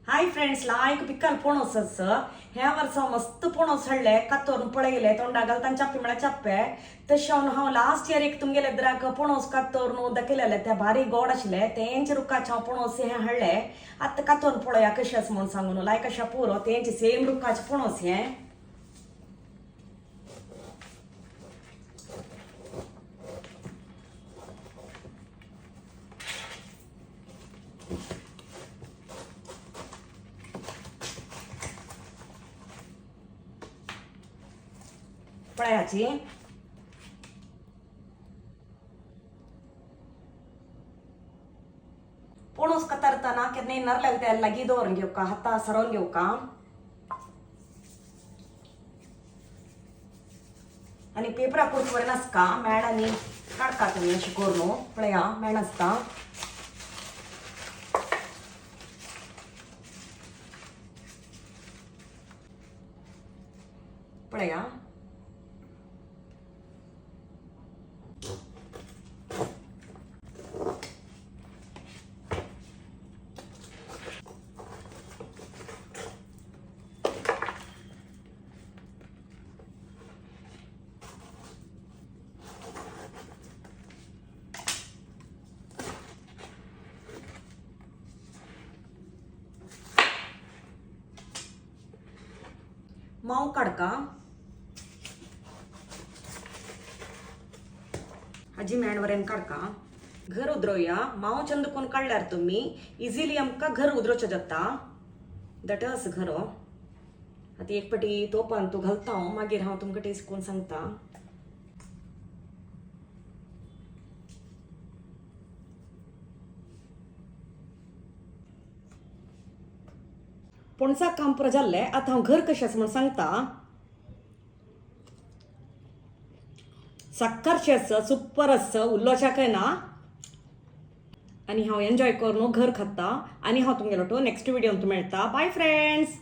Hi friends लायक पिकल पणस ह्या वर्सा मस्त पणस हडले कातोरून पळयले तोंडा घालताना चाप्पी म्हळ्यार चाप्पे तशें हांव लास्ट इयर एक तुमगेले द्राक पणस कातोरून उदक केलेले ते भारी गोड आशिल्ले तेंचे रुखाचे हांव पणस हे हाडले आतां कातोरून पळया कशें आसा म्हूण सांगून लायक अशें पुरो तेंचे सेम रुखाचे पणस हे पळयाची पणस कतरतना केन्नाय नारळाला तेल लागीं दवरून घेवका हाता सरोन घेवका आनी पेपरा कुरकुरे नासका मेळांनी काडका तुमी अशें करून पळया मेळ नासता पळया माव काडका हाजी मेणवरेन काडका घर उदरोवया माव चंदकून काडल्यार तुमी इजिली आमकां घर उदरोवचें जाता दटस घर आतां एक पाटी तोपान तूं घालता हांव मागीर हांव तुमकां टेस्ट करून सांगता पणसाक काम पुरो जाल्लें आतां हांव घर कशें आसा म्हूण सांगता सक्कारशें आसा सुपर आसा उल्लोच्या काय ना आनी हांव एन्जॉय करून घर खाता आनी हांव तुमगेलो नेक्स्ट व्हिडिओन मेळटा बाय फ्रेंड्स.